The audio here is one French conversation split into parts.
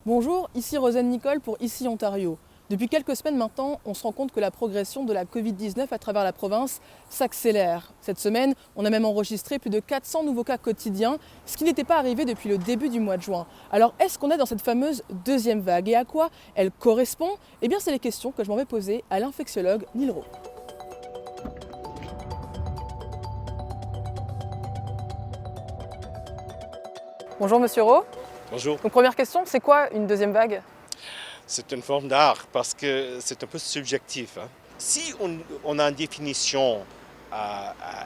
Bonjour, ici Rosanne Nicole pour Ici Ontario. Depuis quelques semaines maintenant, on se rend compte que la progression de la Covid-19 à travers la province s'accélère. Cette semaine, on a même enregistré plus de 400 nouveaux cas quotidiens, ce qui n'était pas arrivé depuis le début du mois de juin. Alors est-ce qu'on est dans cette fameuse deuxième vague et à quoi elle correspond? Eh bien c'est les questions que je m'en vais poser à l'infectiologue Neil Rowe. Bonjour Monsieur Rowe. Bonjour. Donc première question, c'est quoi une deuxième vague? C'est une forme d'art parce que c'est un peu subjectif. Si on a une définition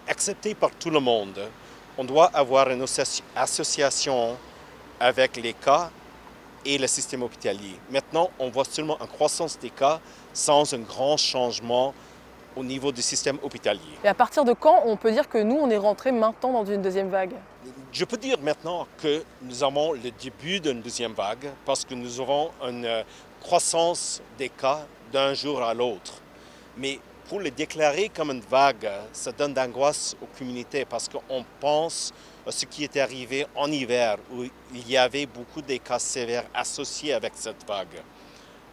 acceptée par tout le monde, on doit avoir une association avec les cas et le système hospitalier. Maintenant, on voit seulement une croissance des cas sans un grand changement au niveau du système hospitalier. Et à partir de quand on peut dire que nous, on est rentré maintenant dans une deuxième vague? Je peux dire maintenant que nous avons le début d'une deuxième vague parce que nous aurons une croissance des cas d'un jour à l'autre. Mais pour le déclarer comme une vague, ça donne d'angoisse aux communautés parce qu'on pense à ce qui est arrivé en hiver où il y avait beaucoup de cas sévères associés avec cette vague.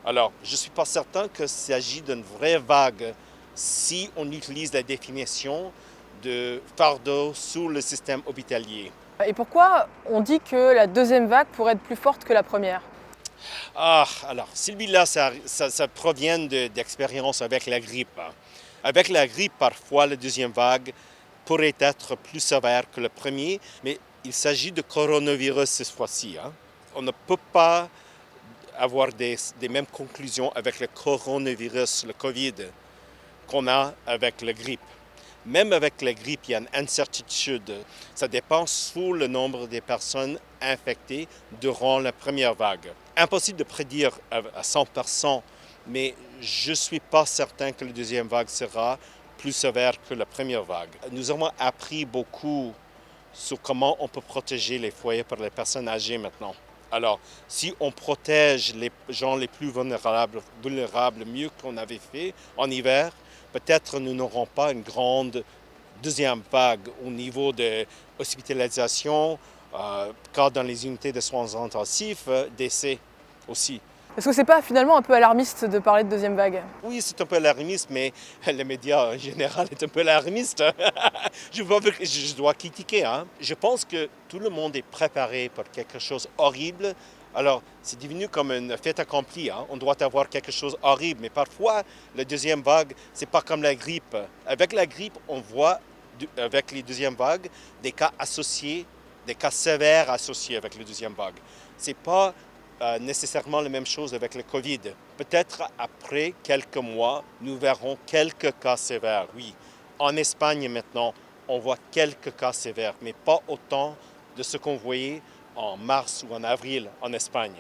Alors, je ne suis pas certain qu'il s'agit d'une vraie vague si on utilise la définition de fardeau sous le système hospitalier. Et pourquoi on dit que la deuxième vague pourrait être plus forte que la première? Alors, celui-là, ça provient d'expériences avec la grippe. Avec la grippe, parfois, la deuxième vague pourrait être plus sévère que le premier, mais il s'agit de coronavirus cette fois-ci. On ne peut pas avoir des mêmes conclusions avec le coronavirus, le COVID, qu'on a avec la grippe. Même avec la grippe, il y a une incertitude. Ça dépend sur le nombre de personnes infectées durant la première vague. Impossible de prédire à 100%, mais je ne suis pas certain que la deuxième vague sera plus sévère que la première vague. Nous avons appris beaucoup sur comment on peut protéger les foyers pour les personnes âgées maintenant. Alors, si on protège les gens les plus vulnérables mieux qu'on avait fait en hiver, peut-être nous n'aurons pas une grande deuxième vague au niveau de hospitalisation, cas dans les unités de soins intensifs, décès aussi. Est-ce que c'est pas finalement un peu alarmiste de parler de deuxième vague? Oui, c'est un peu alarmiste, mais les médias en général sont un peu alarmistes. Je dois critiquer. Je pense que tout le monde est préparé pour quelque chose d'horrible. Alors, c'est devenu comme une fête accomplie. On doit avoir quelque chose d'horrible, mais parfois, la deuxième vague, c'est pas comme la grippe. Avec la grippe, on voit, avec les deuxièmes vagues, des cas associés, des cas sévères associés avec la deuxième vague. C'est pas nécessairement la même chose avec le COVID. Peut-être après quelques mois, nous verrons quelques cas sévères, oui. En Espagne maintenant, on voit quelques cas sévères, mais pas autant de ce qu'on voyait en mars ou en avril en Espagne.